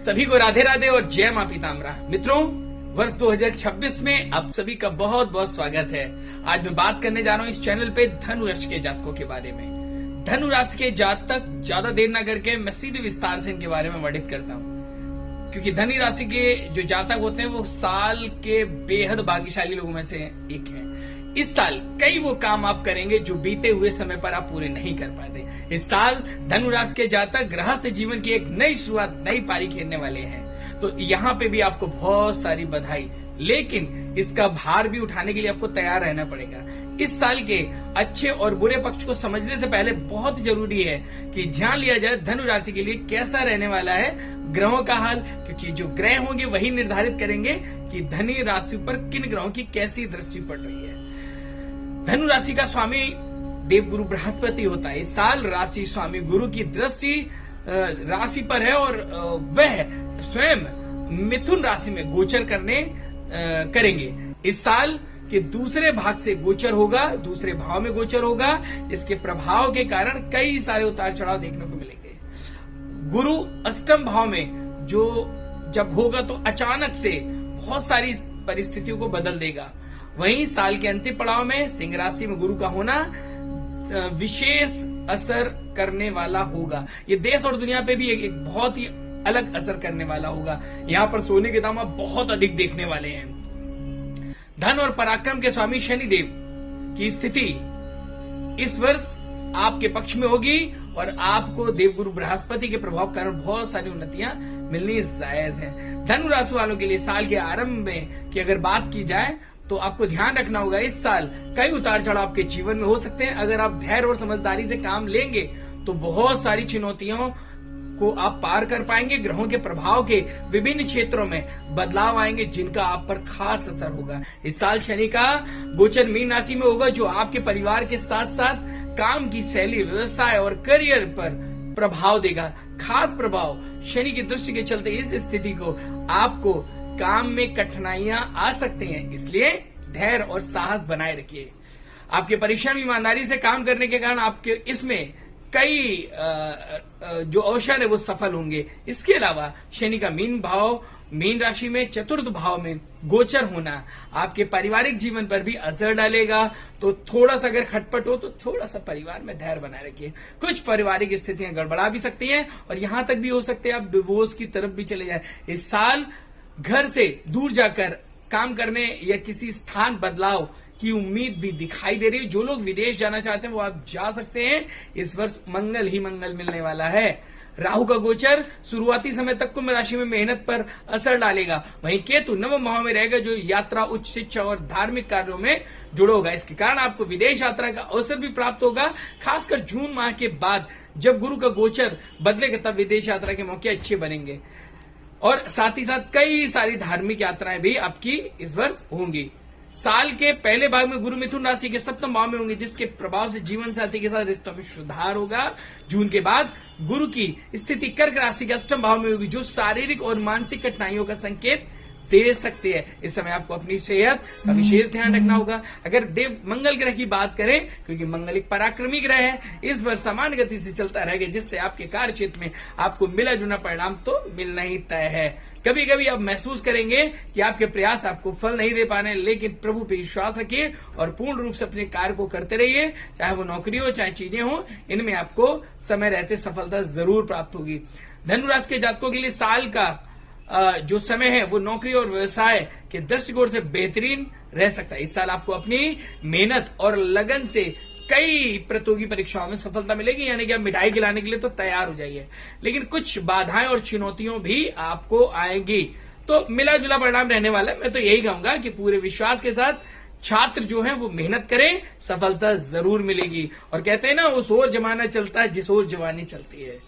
सभी को राधे राधे और जय मां पीताम्बरा। मित्रों, वर्ष 2026 में आप सभी का बहुत बहुत स्वागत है। आज मैं बात करने जा रहा हूँ इस चैनल पे धनु राशि के जातकों के बारे में। धनु राशि के जातक ज्यादा देर न करके मैं सीधे विस्तार से इनके बारे में वर्णित करता हूँ, क्योंकि धनु राशि के जो जातक होते हैं वो साल के बेहद भाग्यशाली लोगों में से एक हैं। इस साल कई वो काम आप करेंगे जो बीते हुए समय पर आप पूरे नहीं कर पाते। इस साल धनु राशि के जातक गृहस्थ जीवन की एक नई शुरुआत, नई पारी खेलने वाले हैं। तो यहाँ पे भी आपको बहुत सारी बधाई, लेकिन इसका भार भी उठाने के लिए आपको तैयार रहना पड़ेगा। इस साल के अच्छे और बुरे पक्ष को समझने से पहले बहुत जरूरी है कि जान लिया जाए धनु राशि के लिए कैसा रहने वाला है ग्रहों का हाल, क्योंकि जो ग्रह होंगे वही निर्धारित करेंगे कि धनु राशि पर किन ग्रहों की कैसी दृष्टि पड़ रही है। धनु राशि का स्वामी देवगुरु बृहस्पति होता है। इस साल राशि स्वामी गुरु की दृष्टि राशि पर है और वह स्वयं मिथुन राशि में गोचर करेंगे। इस साल के दूसरे भाग से गोचर होगा, दूसरे भाव में गोचर होगा। इसके प्रभाव के कारण कई सारे उतार चढ़ाव देखने को मिलेंगे। गुरु अष्टम भाव में जब होगा तो अचानक से बहुत सारी परिस्थितियों को बदल देगा। वहीं साल के अंतिम पड़ाव में सिंह राशि में गुरु का होना विशेष असर करने वाला होगा। ये देश और दुनिया पे भी एक बहुत ही अलग असर करने वाला होगा। यहाँ पर सोने के दाम आप बहुत अधिक देखने वाले हैं। धन और पराक्रम के स्वामी शनिदेव की स्थिति इस वर्ष आपके पक्ष में होगी और आपको देवगुरु बृहस्पति के प्रभाव के कारण बहुत सारी उन्नतियां मिलनी जायज है। धनु राशि वालों के लिए साल के आरंभ में की अगर बात की जाए तो आपको ध्यान रखना होगा, इस साल कई उतार चढ़ाव आपके जीवन में हो सकते हैं। अगर आप धैर्य और समझदारी से काम लेंगे तो बहुत सारी चुनौतियों को आप पार कर पाएंगे। ग्रहों के प्रभाव के विभिन्न क्षेत्रों में बदलाव आएंगे जिनका आप पर खास असर होगा। इस साल शनि का गोचर मीन राशि में होगा, जो आपके परिवार के साथ साथ काम की शैली, व्यवसाय और करियर पर प्रभाव देगा। खास प्रभाव शनि की दृष्टि के चलते इस स्थिति को आपको काम में कठिनाइयां आ सकती हैं, इसलिए धैर्य और साहस बनाए रखिए। आपके परिश्रम ईमानदारी से काम करने के कारण आपके इसमें कई जो अवसर है वो सफल होंगे। इसके अलावा शनि का मीन राशि में चतुर्थ भाव में गोचर होना आपके पारिवारिक जीवन पर भी असर डालेगा। तो थोड़ा सा अगर खटपट हो तो थोड़ा सा परिवार में धैर्य बनाए रखिए। कुछ पारिवारिक स्थितियां गड़बड़ा भी सकती हैं और यहां तक भी हो सकते हैं आप डिवोर्स की तरफ भी चले जाए। इस साल घर से दूर जाकर काम करने या किसी स्थान बदलाव की उम्मीद भी दिखाई दे रही है। जो लोग विदेश जाना चाहते हैं वो आप जा सकते हैं। इस वर्ष मंगल ही मंगल मिलने वाला है। राहु का गोचर शुरुआती समय तक कुंभ राशि में मेहनत पर असर डालेगा। वहीं केतु नवम भाव में रहेगा, जो यात्रा, उच्च शिक्षा और धार्मिक कार्यों में जुड़ा होगा। इसके कारण आपको विदेश यात्रा का अवसर भी प्राप्त होगा। खासकर जून माह के बाद जब गुरु का गोचर बदलेगा तब विदेश यात्रा के मौके अच्छे बनेंगे और साथ ही साथ कई सारी धार्मिक यात्राएं भी आपकी इस वर्ष होंगी। साल के पहले भाग में गुरु मिथुन राशि के सप्तम भाव में होंगे, जिसके प्रभाव से जीवन साथी के साथ रिश्तों में सुधार होगा। जून के बाद गुरु की स्थिति कर्क राशि के अष्टम भाव में होगी, जो शारीरिक और मानसिक कठिनाइयों का संकेत दे सकते हैं। इस समय आपको अपनी सेहत का विशेष ध्यान रखना होगा। अगर देव मंगल ग्रह की बात करें, क्योंकि मंगल एक पराक्रमी ग्रह है, इस बार समान गति से चलता रहेगा, जिससे आपके कार्य क्षेत्र में आपको मिला जुला परिणाम तो मिलना ही तय है। कभी कभी आप महसूस करेंगे कि आपके प्रयास आपको फल नहीं दे पाने, लेकिन प्रभु पे विश्वास रखिए और पूर्ण रूप से अपने कार्य को करते रहिए। चाहे वो नौकरी हो, चाहे चीजें हो, इनमें आपको समय रहते सफलता जरूर प्राप्त होगी। धनु राशि के जातकों के लिए साल का जो समय है वो नौकरी और व्यवसाय के दृष्टिकोण से बेहतरीन रह सकता है। इस साल आपको अपनी मेहनत और लगन से कई प्रतियोगी परीक्षाओं में सफलता मिलेगी, यानी कि आप मिठाई खिलाने के लिए तो तैयार हो जाइए। लेकिन कुछ बाधाएं और चुनौतियों भी आपको आएंगी, तो मिला जुला परिणाम रहने वाला है। मैं तो यही कहूंगा कि पूरे विश्वास के साथ छात्र जो है वो मेहनत करें, सफलता जरूर मिलेगी। और कहते हैं ना, उस ओर जमाना चलता है जिस ओर जवानी चलती है।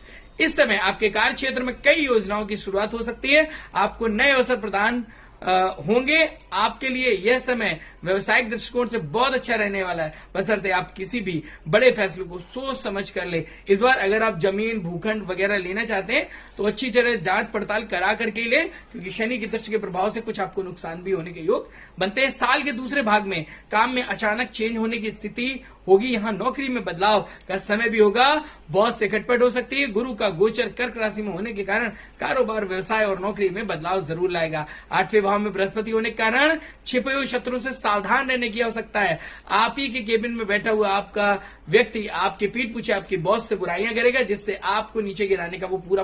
इस समय आपके कार्य क्षेत्र में कई योजनाओं की शुरुआत हो सकती है। आपको नए अवसर प्रदान होंगे। आपके लिए यह समय व्यवसायिक दृष्टिकोण से बहुत अच्छा रहने वाला है, बशर्ते आप किसी भी बड़े फैसले को सोच समझ कर ले। इस बार अगर आप जमीन, भूखंड वगैरह लेना चाहते हैं तो अच्छी तरह जांच पड़ताल करा करके ले, क्योंकि शनि की दृष्टि के प्रभाव से कुछ आपको नुकसान भी होने के योग बनते हैं। साल के दूसरे भाग में काम में अचानक चेंज होने की स्थिति होगी। यहाँ नौकरी में बदलाव का समय भी होगा, बॉस से खटपट हो सकती है। गुरु का गोचर कर्क राशि में होने के कारण कारोबार, व्यवसाय और नौकरी में बदलाव जरूर लाएगा। 8वें भाव में बृहस्पति होने के कारण छिपे हुए शत्रु से सावधान रहने की आवश्यकता है। आप ही के केबिन में बैठा हुआ आपका व्यक्ति आपके पीठ पीछे आपके बॉस से बुराइयां करेगा, जिससे आपको नीचे गिराने का वो पूरा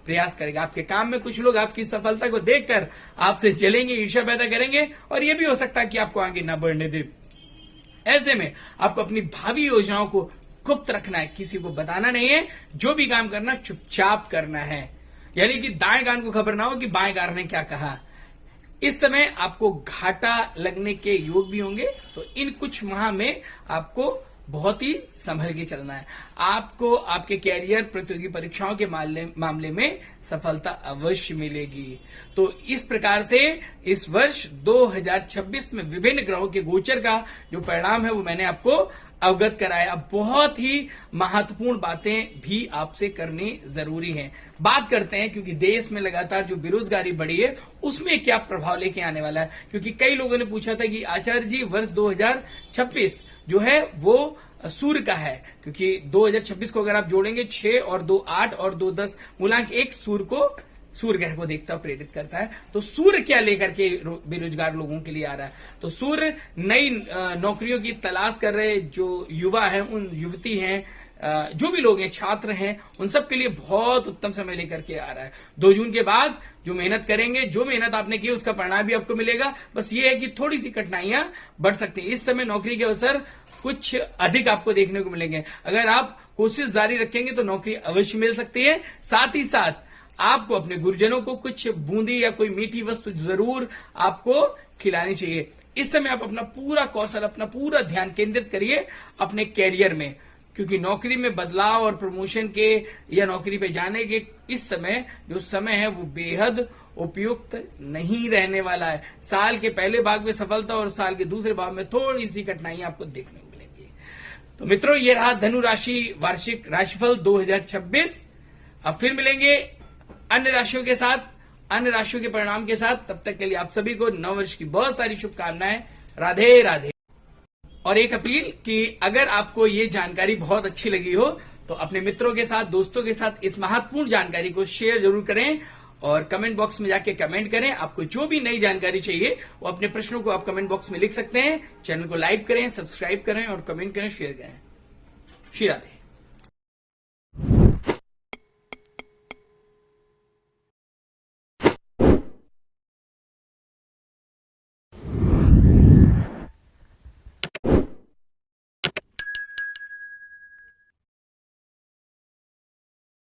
प्रयास करेगा। आपके काम में कुछ लोग आपकी सफलता को देखकर आपसे जलेंगे, ईर्ष्या पैदा करेंगे और यह भी हो सकता है कि आपको आगे न बढ़ने दे। ऐसे में आपको अपनी भावी योजनाओं को गुप्त रखना है, किसी को बताना नहीं है। जो भी काम करना चुपचाप करना है, यानी कि दाएं कान को खबर ना हो कि बाएं कान ने क्या कहा। इस समय आपको घाटा लगने के योग भी होंगे, तो इन कुछ माह में आपको बहुत ही संभल के चलना है। आपको आपके कैरियर, प्रतियोगी परीक्षाओं के मामले में सफलता अवश्य मिलेगी। तो इस प्रकार से इस वर्ष 2026 में विभिन्न ग्रहों के गोचर का जो परिणाम है वो मैंने आपको अवगत कराया। अब बहुत ही महत्वपूर्ण बातें भी आपसे करनी जरूरी हैं। बात करते हैं, क्योंकि देश में लगातार जो बेरोजगारी बढ़ी है उसमें क्या प्रभाव लेके आने वाला है। क्योंकि कई लोगों ने पूछा था कि आचार्य जी वर्ष 2026 जो है वो सूर्य का है, क्योंकि 2026 को अगर आप जोड़ेंगे 6 और 2 8 और 2 10 मूलांक 1 सूर्य ग्रह को देखता प्रेरित करता है। तो सूर्य क्या लेकर के बेरोजगार लोगों के लिए आ रहा है, तो सूर्य नई नौकरियों की तलाश कर रहे जो युवा हैं, उन युवती हैं, जो भी लोग हैं, छात्र हैं, उन सब के लिए बहुत उत्तम समय लेकर के आ रहा है। 2 जून के बाद जो मेहनत करेंगे, जो मेहनत आपने की उसका परिणाम भी आपको मिलेगा। बस ये है कि थोड़ी सी कठिनाइयां बढ़ सकती है। इस समय नौकरी के अवसर कुछ अधिक आपको देखने को मिलेंगे। अगर आप कोशिश जारी रखेंगे तो नौकरी अवश्य मिल सकती है। साथ ही साथ आपको अपने गुरुजनों को कुछ बूंदी या कोई मीठी वस्तु जरूर आपको खिलानी चाहिए। इस समय आप अपना पूरा कौशल, अपना पूरा ध्यान केंद्रित करिए अपने कैरियर में, क्योंकि नौकरी में बदलाव और प्रमोशन के या नौकरी पे जाने के इस समय जो समय है वो बेहद उपयुक्त नहीं रहने वाला है। साल के पहले भाग में सफलता और साल के दूसरे भाग में थोड़ी सी कठिनाइयां आपको देखने को मिलेंगी। तो मित्रों, ये रहा धनु राशि वार्षिक राशिफल 2026। अब फिर मिलेंगे अन्य राशियों के साथ, अन्य राशियों के परिणाम के साथ। तब तक के लिए आप सभी को नववर्ष की बहुत सारी शुभकामनाएं। राधे राधे। और एक अपील कि अगर आपको ये जानकारी बहुत अच्छी लगी हो तो अपने मित्रों के साथ, दोस्तों के साथ इस महत्वपूर्ण जानकारी को शेयर जरूर करें और कमेंट बॉक्स में जाके कमेंट करें। आपको जो भी नई जानकारी चाहिए वो अपने प्रश्नों को आप कमेंट बॉक्स में लिख सकते हैं। चैनल को लाइक करें, सब्सक्राइब करें और कमेंट करें, शेयर करें। श्री राधे।